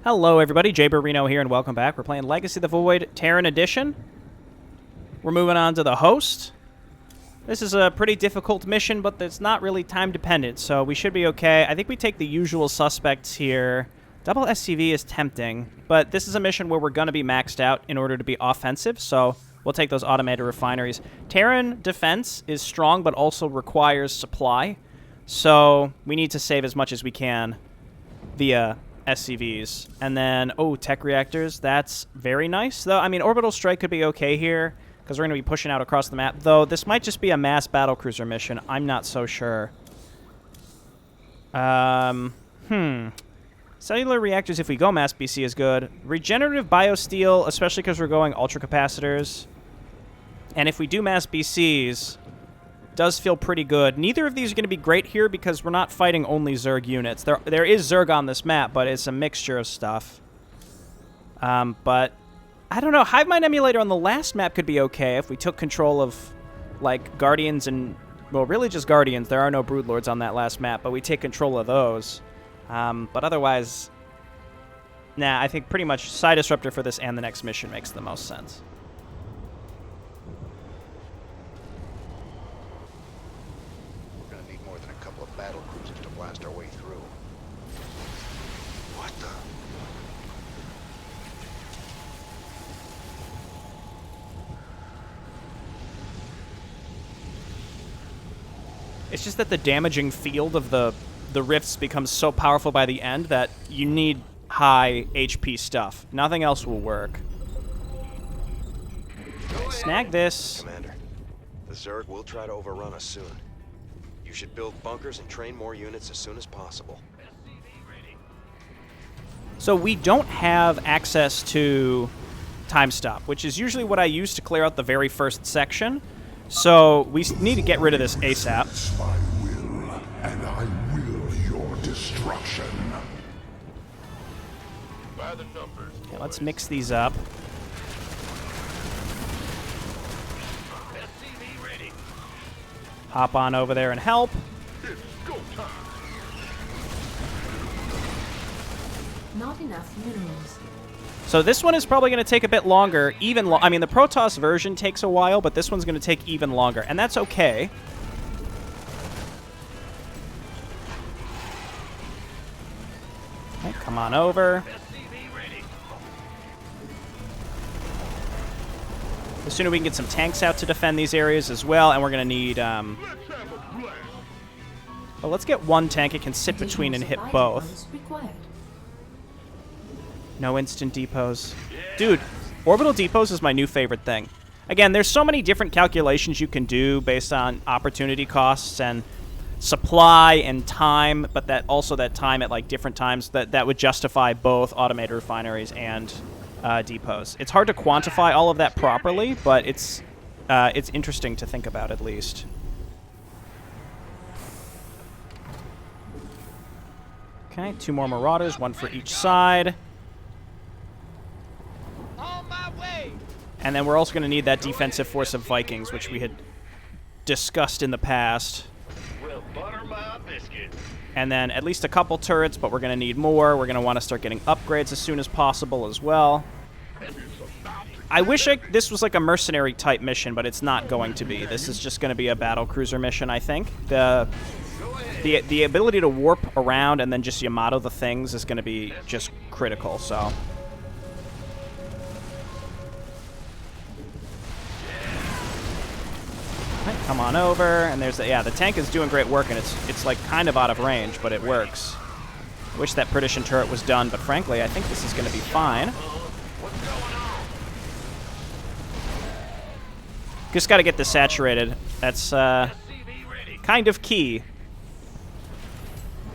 Hello everybody, Jay Barrino here and welcome back. We're playing Legacy of the Void Terran Edition. We're moving on to the host. This is a pretty difficult mission, but it's not really time dependent, so we should be okay. I think we take the usual suspects here. Double SCV is tempting, but this is a mission where we're going to be maxed out in order to be offensive, so we'll take those automated refineries. Terran defense is strong, but also requires supply, so we need to save as much as we can via SCVs. And then, oh, tech reactors. That's very nice, though. I mean, orbital strike could be okay here, because we're going to be pushing out across the map. Though, this might just be a mass battlecruiser mission. I'm not so sure. Cellular reactors, if we go mass BC, is good. Regenerative biosteel, especially because we're going ultracapacitors. And if we do mass BCs, does feel pretty good. Neither of these are going to be great here because we're not fighting only Zerg units. There is Zerg on this map, but it's a mixture of stuff. But I don't know. Hive Mind Emulator on the last map could be okay if we took control of, like, Guardians and... Well, really just Guardians. There are no Broodlords on that last map, but we take control of those. But otherwise... Nah, I think pretty much Side Disruptor for this and the next mission makes the most sense. Battle cruisers to blast our way through. What the? It's just that the damaging field of the rifts becomes so powerful by the end that you need high HP stuff. Nothing else will work. Okay, snag this. Commander, the Zerg will try to overrun us soon. You should build bunkers and train more units as soon as possible. So we don't have access to time stop, which is usually what I use to clear out the very first section. So we need to get rid of this ASAP. My will, and I will your destruction. By the numbers. Okay, let's mix these up. Hop on over there and help. It's go time. Not enough minerals. So this one is probably going to take a bit longer. I mean, the Protoss version takes a while, but this one's going to take even longer, and that's okay. Okay, come on over. The sooner we can get some tanks out to defend these areas as well, and we're going to need... Well, let's get one tank it can sit between and hit both. No instant depots. Dude, orbital depots is my new favorite thing. Again, there's so many different calculations you can do based on opportunity costs and supply and time, but that time at like different times that would justify both automated refineries and depots. It's hard to quantify all of that properly, but it's interesting to think about at least. Okay, 2 more Marauders, 1 for each side. On my way. And then we're also going to need that defensive force of Vikings, which we had discussed in the past. Well, butter my biscuit. And then at least a couple turrets, but we're going to need more. We're going to want to start getting upgrades as soon as possible as well. I wish this was like a mercenary type mission, but it's not going to be. This is just going to be a battle cruiser mission, I think. The ability to warp around and then just Yamato the things is going to be just critical, so... Come on over, and there's the tank is doing great work, and it's like kind of out of range, but it works. I wish that Perdition turret was done, but frankly, I think this is going to be fine. Just got to get this saturated. That's kind of key.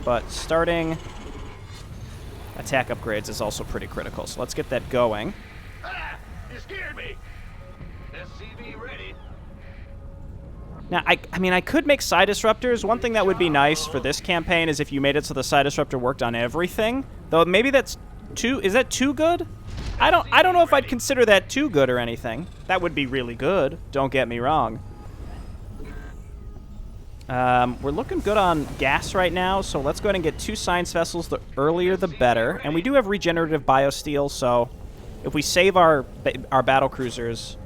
But starting attack upgrades is also pretty critical, so let's get that going. You scared me. SCV ready. Now, I mean, I could make Side Disruptors. One thing that would be nice for this campaign is if you made it so the Side Disruptor worked on everything. Though maybe that's too... Is that too good? I don't know if I'd consider that too good or anything. That would be really good. Don't get me wrong. We're looking good on gas right now, so let's go ahead and get 2 science vessels. The earlier, the better. And we do have regenerative biosteel, so if we save our battle cruisers,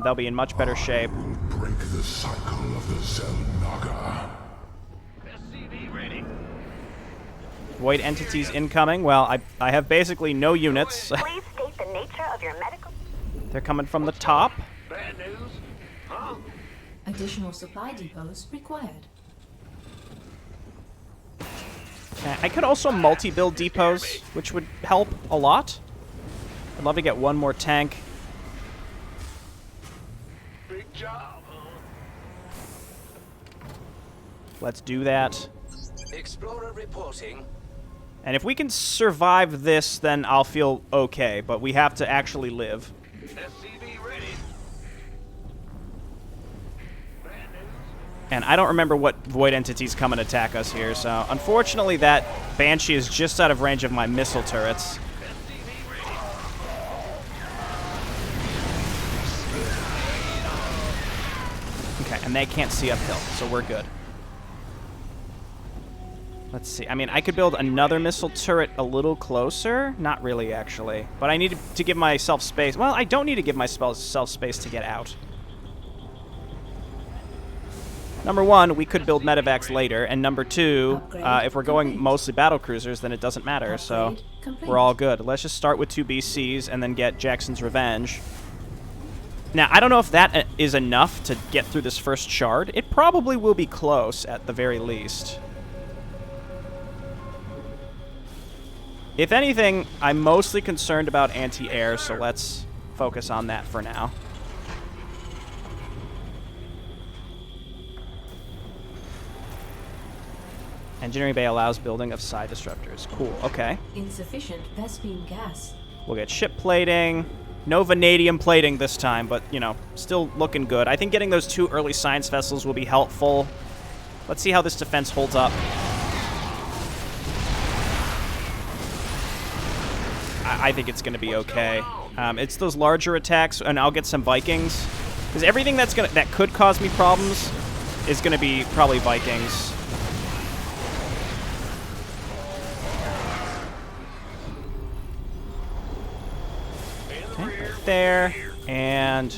they'll be in much better shape. Break the cycle of the Zelnaga. SCV ready. Void entities incoming. Well, I have basically no units. Please state the nature of your medical. They're coming from the top. Bad news? Huh? Additional supply depots required. I could also multi-build depots, which would help a lot. I'd love to get one more tank. Big job, huh? Let's do that. Explorer reporting. And if we can survive this, then I'll feel okay, but we have to actually live. SCV ready. Bad news? And I don't remember what void entities come and attack us here, so unfortunately that Banshee is just out of range of my missile turrets. SCV ready. Okay, and they can't see uphill, so we're good. Let's see. I mean, I could build another missile turret a little closer. Not really, actually. But I need to give myself space. Well, I don't need to give myself space to get out. Number 1, we could build medevacs later. And number 2, if we're going mostly battle cruisers, then it doesn't matter. So we're all good. Let's just start with 2 BCs and then get Jackson's Revenge. Now, I don't know if that is enough to get through this first shard. It probably will be close at the very least. If anything, I'm mostly concerned about anti-air, so let's focus on that for now. Engineering bay allows building of side disruptors. Cool, okay. Insufficient Vespene gas. We'll get ship plating. No vanadium plating this time, but, you know, still looking good. I think getting those 2 early science vessels will be helpful. Let's see how this defense holds up. I think it's going to be okay. It's those larger attacks, and I'll get some Vikings. Because everything that could cause me problems is going to be probably Vikings. Okay, right there. And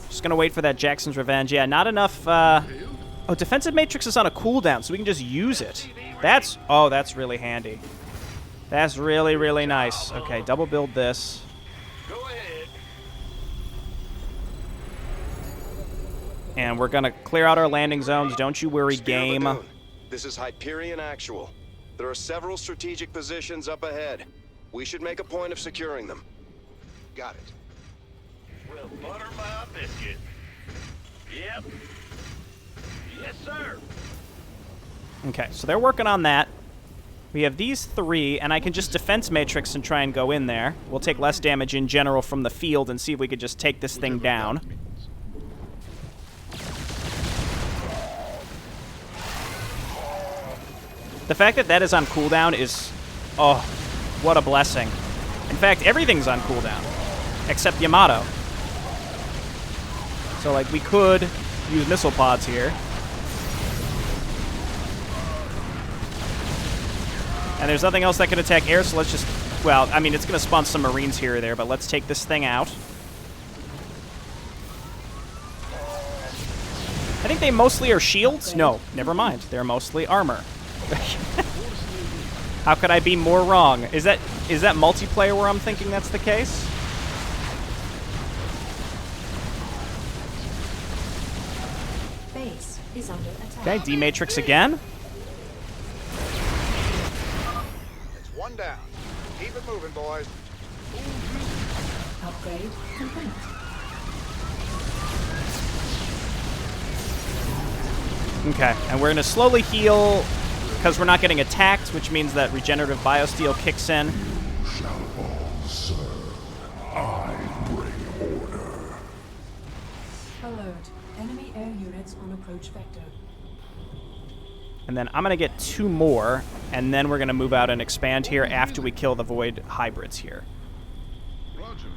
just going to wait for that Jackson's Revenge. Yeah, not enough... Oh, defensive matrix is on a cooldown, so we can just use it. That's really handy. That's really, really nice. Okay, double build this. Go ahead. And we're going to clear out our landing zones. Don't you worry, game. Lagoon. This is Hyperion Actual. There are several strategic positions up ahead. We should make a point of securing them. Got it. Well, butter my biscuit. Yep. Yes, sir. Okay, so they're working on that. We have these 3, and I can just defense matrix and try and go in there. We'll take less damage in general from the field and see if we could just take this thing down. The fact that that is on cooldown is... Oh, what a blessing. In fact, everything's on cooldown, except Yamato. So, like, we could use missile pods here. And there's nothing else that can attack air, so let's just... Well, I mean, it's going to spawn some Marines here or there, but let's take this thing out. I think they mostly are shields? No, never mind. They're mostly armor. How could I be more wrong? Is that multiplayer where I'm thinking that's the case? Base is under attack. Okay, D-Matrix again. It's one down. Keep it moving, boys. Upgrade complete. Okay, and we're going to slowly heal because we're not getting attacked, which means that regenerative biosteel kicks in. Shall all serve. I bring order. Alert. Enemy air units on approach vector. And then I'm going to get 2 more, and then we're going to move out and expand here after we kill the Void hybrids here.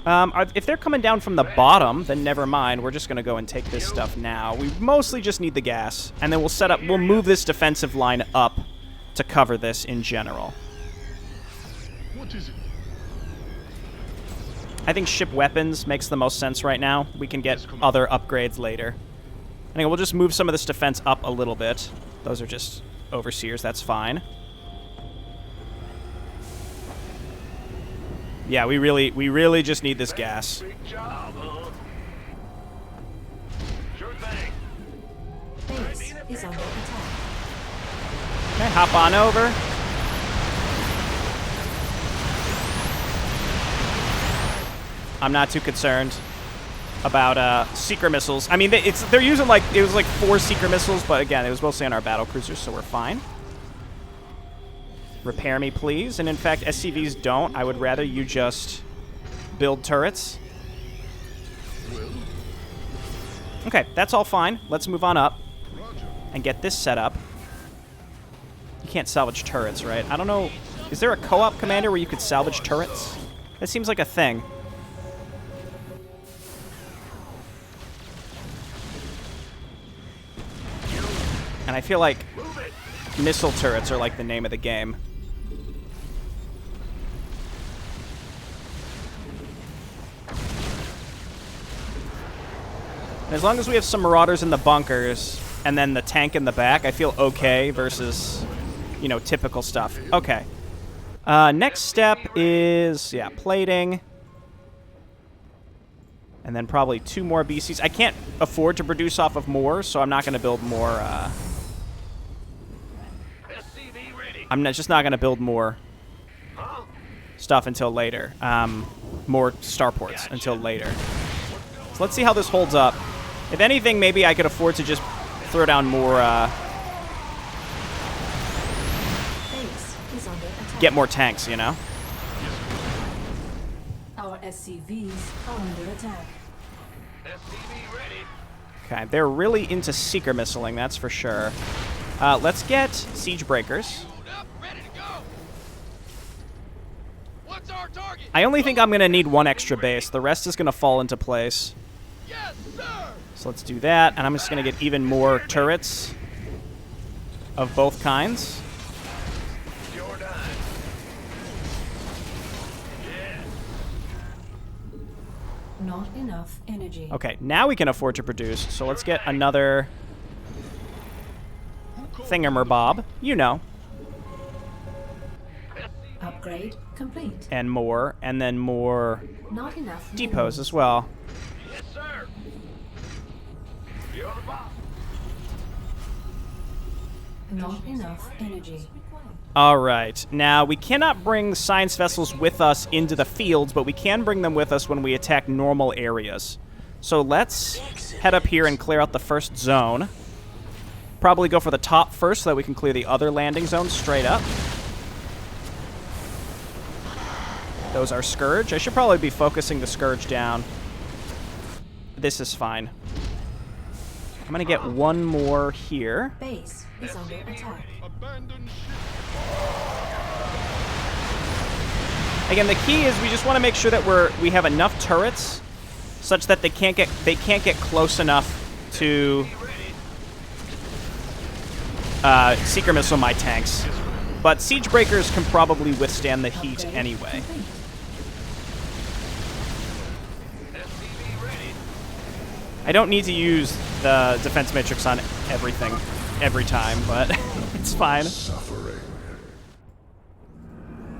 If they're coming down from the bottom, then never mind. We're just going to go and take this stuff now. We mostly just need the gas. And then we'll move this defensive line up to cover this in general. What is it? I think ship weapons makes the most sense right now. We can get other upgrades later. I think we'll just move some of this defense up a little bit. Those are just overseers. That's fine. Yeah, we really just need this gas. Big job, huh? Sure thing. Base is under attack. Okay, hop on over. I'm not too concerned about seeker missiles. I mean, they're using it was like 4 seeker missiles, but again, it was mostly on our battle cruisers, so we're fine. Repair me, please. And in fact, SCVs don't. I would rather you just build turrets. Okay, that's all fine. Let's move on up and get this set up. You can't salvage turrets, right? I don't know. Is there a co-op commander where you could salvage turrets? That seems like a thing. And I feel like missile turrets are like the name of the game. And as long as we have some marauders in the bunkers and then the tank in the back, I feel okay versus, you know, typical stuff. Okay. Next step is, yeah, plating. And then probably 2 more BCs. I can't afford to produce off of more, so I'm not going to build more, I'm just not going to build more stuff until later. More starports until later. So let's see how this holds up. If anything, maybe I could afford to just throw down more, Base is under attack. get more tanks, you know? Our SCVs are under attack. SCV ready. Okay, they're really into seeker missiling, that's for sure. Let's get siege breakers. Ready to go. What's our target? I only think I'm going to need 1 extra base. The rest is going to fall into place. Yes, sir. So let's do that, and I'm just going to get even more turrets of both kinds. You're done. Yeah. Not enough energy. Okay, now we can afford to produce, so let's get another thingamerbob. You know. Upgrade complete. And more, and then more Not enough depots as well. Yes, sir. You're the boss. Not enough energy. All right. Now, we cannot bring science vessels with us into the fields, but we can bring them with us when we attack normal areas. So let's head up here and clear out the first zone. Probably go for the top first so that we can clear the other landing zones straight up. Those are Scourge. I should probably be focusing the Scourge down. This is fine. I'm going to get 1 more here. Base is under attack. Abandon ship. Again, the key is we just want to make sure that we have enough turrets such that they can't get close enough to seeker missile my tanks. But siege breakers can probably withstand the heat anyway. I don't need to use the defense matrix on everything every time, but it's fine. Suffering.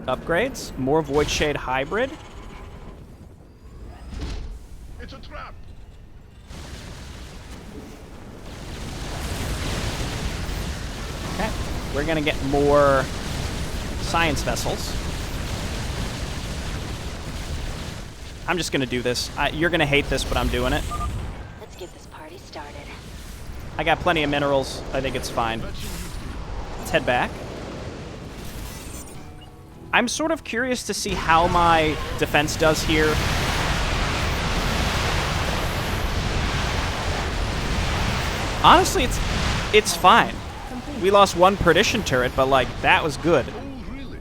Upgrades, more Void Shade Hybrid. It's a trap. Okay, we're gonna get more science vessels. I'm just gonna do this. You're gonna hate this, but I'm doing it. Let's get this party started. I got plenty of minerals. I think it's fine. Let's head back. I'm sort of curious to see how my defense does here. Honestly, it's fine. We lost 1 perdition turret, but like that was good. Oh, really?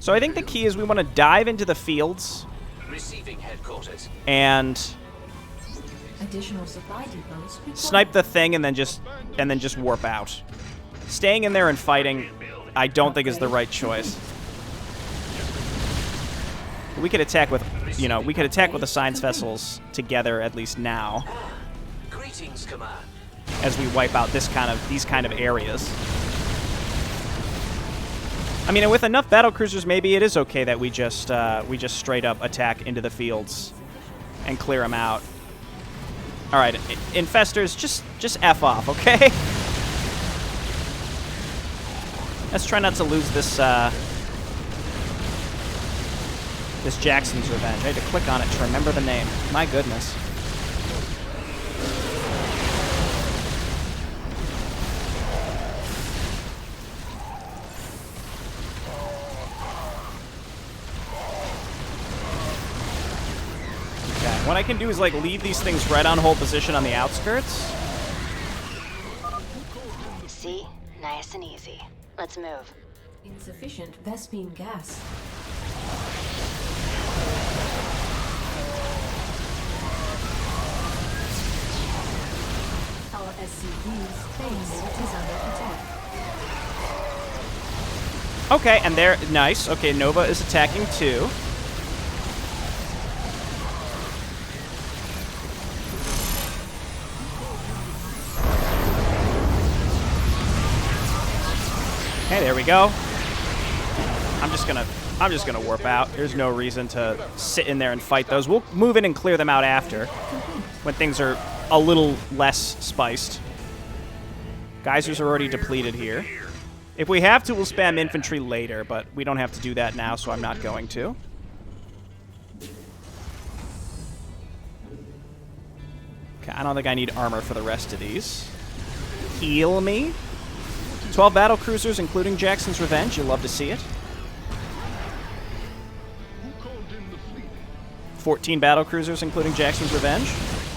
So I think the key is we want to dive into the fields Receiving headquarters. and Additional supply depots required. snipe the thing and then just warp out. Staying in there and fighting, I don't think is the right choice. We could attack with, we could attack with the science vessels together at least now, Greetings, Command. as we wipe out these kind of areas. I mean, and with enough battle cruisers, maybe it is okay that we just straight up attack into the fields and clear them out. All right, infestors, just F off, okay? Let's try not to lose this this Jackson's Revenge. I had to click on it to remember the name. My goodness. What I can do is, like, leave these things right on hold position on the outskirts. See? Nice and easy. Let's move. Insufficient Vespine gas. Our SCV's base is under attack. Okay, and they're nice. Okay, Nova is attacking too. Okay, there we go. I'm just gonna warp out. There's no reason to sit in there and fight those. We'll move in and clear them out after, when things are a little less spiced. Geysers are already depleted here. If we have to, we'll spam infantry later, but we don't have to do that now, so I'm not going to. Okay, I don't think I need armor for the rest of these. Heal me. 12 battle cruisers, including Jackson's Revenge. You'll love to see it. 14 battle cruisers, including Jackson's Revenge.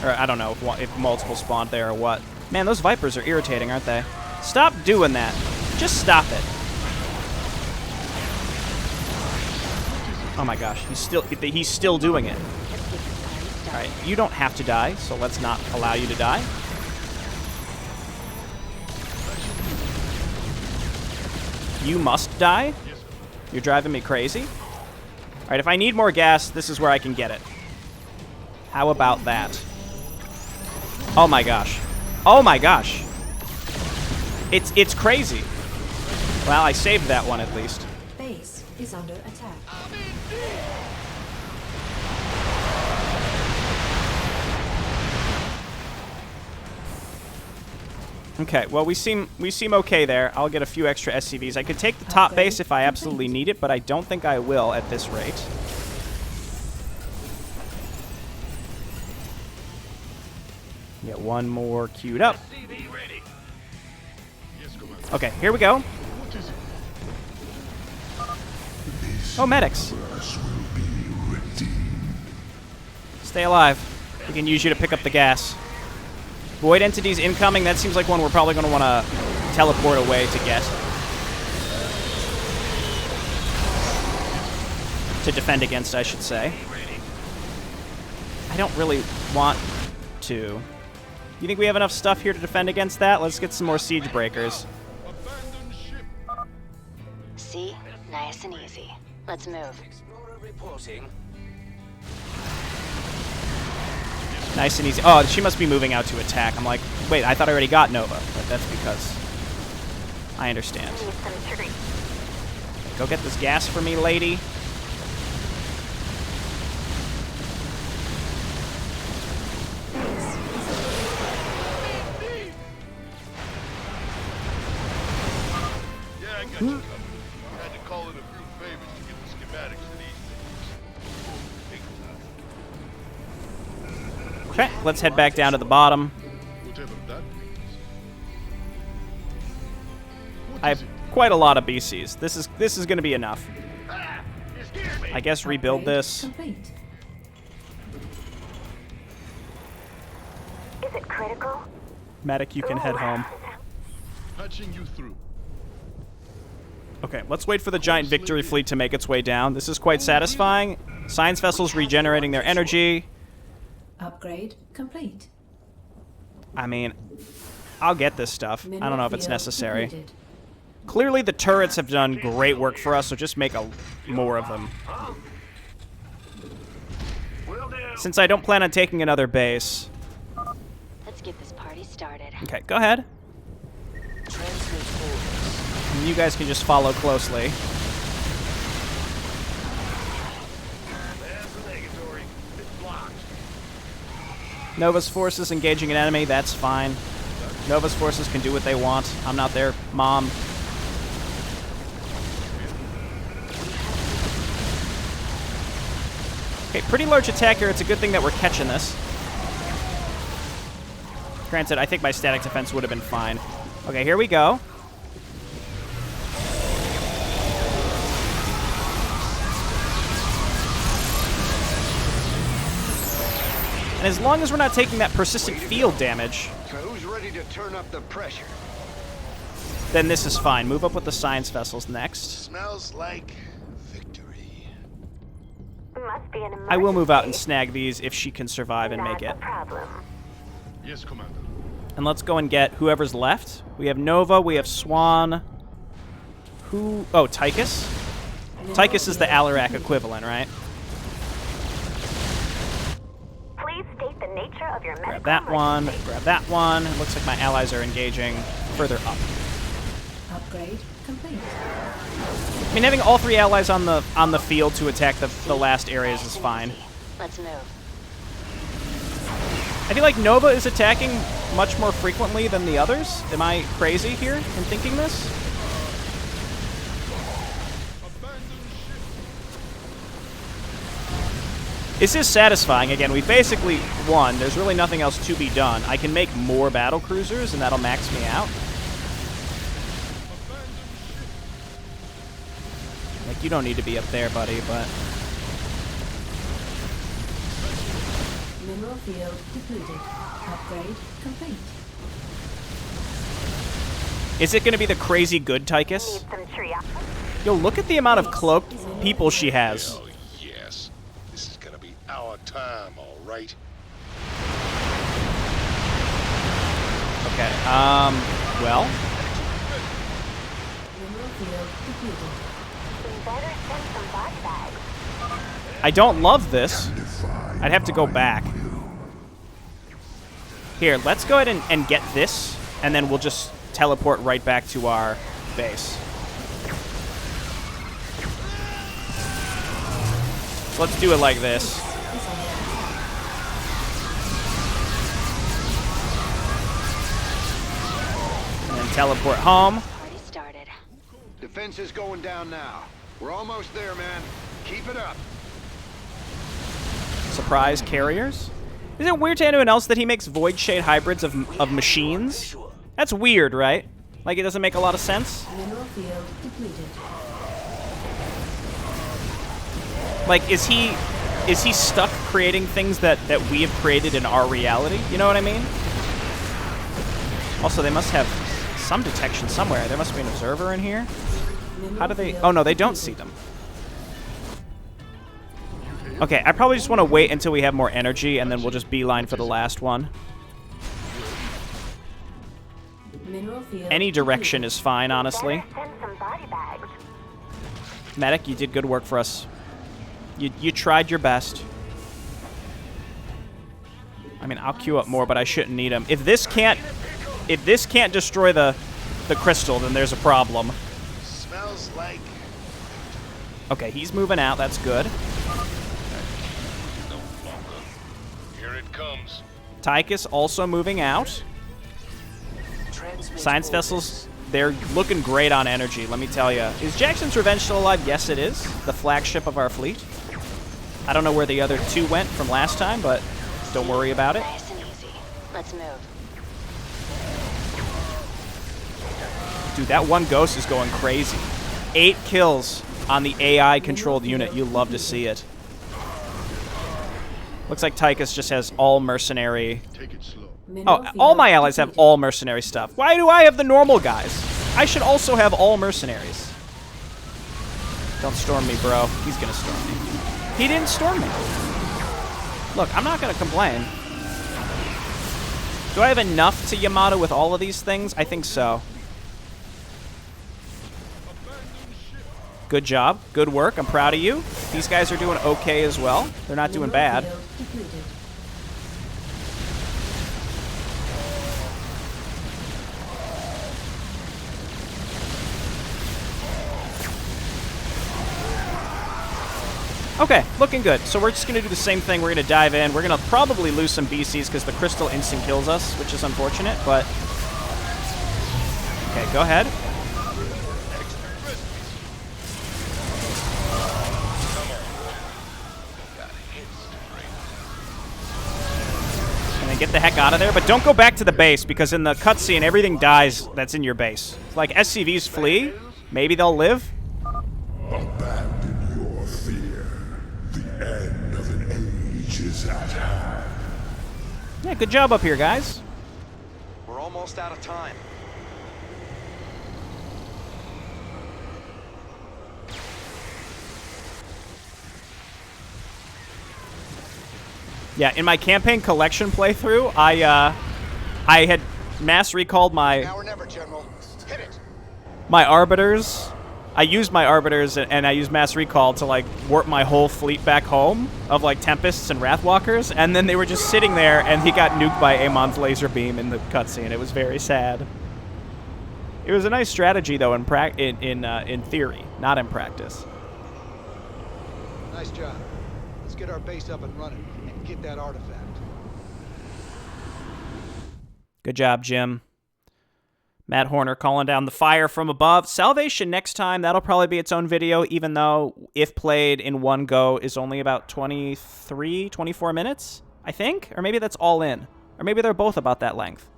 Or I don't know if multiple spawned there or what. Man, those Vipers are irritating, aren't they? Stop doing that. Just stop it. Oh my gosh, he's still doing it. All right, you don't have to die, so let's not allow you to die. You must die? You're driving me crazy? All right, if I need more gas, this is where I can get it. How about that? Oh my gosh. Oh my gosh. It's crazy. Well, I saved that one at least. Base is under attack. Okay, well, we seem okay there. I'll get a few extra SCVs. I could take the top base if I absolutely need it, but I don't think I will at this rate. Get one more queued up. Okay, here we go. Oh, medics. Stay alive. We can use you to pick up the gas. Void entities incoming. That seems like one we're probably going to want to teleport away to get. To defend against, I should say. I don't really want to. You think we have enough stuff here to defend against that? Let's get some more siege breakers. See? Nice and easy. Let's move. Explorer reporting. Nice and easy. Oh, she must be moving out to attack. I'm like, wait, I thought I already got Nova. But that's because I understand. Go get this gas for me, lady. Yeah, I got you covered. Had to call in a few favors to get the schematics and these things. Big time. Okay, let's head back down to the bottom. Whatever that means. I have quite a lot of BCs. This is going to be enough. Ah, you scared me. I guess rebuild this. Complete. Is it critical? Medic, you can head home. Patching you through. Okay, let's wait for the giant victory fleet to make its way down. This is quite satisfying. Science vessels regenerating their energy. Upgrade complete. I mean, I'll get this stuff. I don't know if it's necessary. Completed. Clearly the turrets have done great work for us, so just make more of them. Since I don't plan on taking another base. Let's get this party started. Okay, go ahead. Transmit orders. And you guys can just follow closely. There's the negatory. It's blocked. Nova's forces engaging an enemy, that's fine. Nova's forces can do what they want. I'm not their mom. Okay, pretty large attack here. It's a good thing that we're catching this. Granted, I think my static defense would have been fine. Okay, here we go. And as long as we're not taking that persistent field damage, So who's ready to turn up the pressure? then this is fine. Move up with the science vessels next. Smells like victory. Must be an I will move out and snag these if she can survive and make it. problem. Yes, Commander. And let's go and get whoever's left. We have Nova, we have Swan. Who? Oh, Tychus? Tychus is the Alarak equivalent, right? Please state the nature of your Grab that one, grab that one. It looks like my allies are engaging further up. Upgrade complete. I mean, having all three allies on the field to attack the last areas is fine. Let's move. I feel like Nova is attacking much more frequently than the others. Am I crazy here in thinking this? This is satisfying. Again, we basically won. There's really nothing else to be done. I can make more battle cruisers, and that'll max me out. Like, you don't need to be up there, buddy, but... Mineral field depleted. Upgrade complete. Is it going to be the crazy good Tychus? Some tree up. Yo, look at the amount of cloaked people she has. Oh, yes. This is gonna be our time, all right. Okay, well... Mineral field depleted. We better send some body bags. I don't love this. I'd have to go back. Here, let's go ahead and get this, and then we'll just teleport right back to our base. So let's do it like this. And then teleport home. Party started. Defense is going down now. We're almost there, man. Keep it up. Surprise carriers? Is it weird to anyone else that he makes void shade hybrids of machines? That's weird, right? Like, it doesn't make a lot of sense? Mineral field depleted. Like, is he stuck creating things that we have created in our reality? You know what I mean? Also, they must have some detection somewhere. There must be an observer in here. How do they... Oh, no, they don't see them. Okay, I probably just want to wait until we have more energy, and then we'll just beeline for the last one. Mineral field Any direction is fine, honestly. Send some body bags. Medic, you did good work for us. You tried your best. I mean, I'll queue up more, but I shouldn't need them. If this can't destroy the crystal, then there's a problem. Smells like Okay, he's moving out. That's good. no longer. Here it comes. Tychus also moving out. Transmit Science orders. vessels, they're looking great on energy, let me tell you. Is Jackson's Revenge still alive? Yes, it is. The flagship of our fleet. I don't know where the other two went from last time, but don't worry about it. Nice and easy. Let's move. Dude, that one ghost is going crazy. 8 kills on the AI-controlled unit. You love to see it. Looks like Tychus just has all mercenary... Take it slow. Mineral Oh, all field my allies have depleted. all mercenary stuff. Why do I have the normal guys? I should also have all mercenaries. Don't storm me, bro. He's gonna storm me. He didn't storm me. Look, I'm not gonna complain. Do I have enough to Yamato with all of these things? I think so. Good job. Good work. I'm proud of you. These guys are doing okay as well. They're not doing bad. Okay, looking good. So we're just going to do the same thing. We're going to dive in. We're going to probably lose some BCs because the crystal instant kills us, which is unfortunate, but... Okay, go ahead. And then get the heck out of there. But don't go back to the base because in the cutscene, everything dies that's in your base. Like SCVs flee. Maybe they'll live. Abandon your fear. The end of an age is at hand. Yeah, good job up here, guys. We're almost out of time. Yeah, in my campaign collection playthrough, I had mass recalled my Now or never, General. Hit it. my arbiters. I used my arbiters and I used mass recall to like warp my whole fleet back home of like Tempests and Wrathwalkers, and then they were just sitting there, and he got nuked by Amon's laser beam in the cutscene. It was very sad. It was a nice strategy though in theory, not in practice. Nice job. Let's get our base up and running and get that artifact. Good job, Jim. Matt Horner calling down the fire from above. Salvation next time, that'll probably be its own video, even though, if played in one go, is only about 23, 24 minutes, I think? Or maybe that's all in. Or maybe they're both about that length.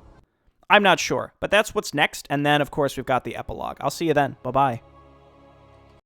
I'm not sure, but that's what's next, and then, of course, we've got the epilogue. I'll see you then. Bye-bye.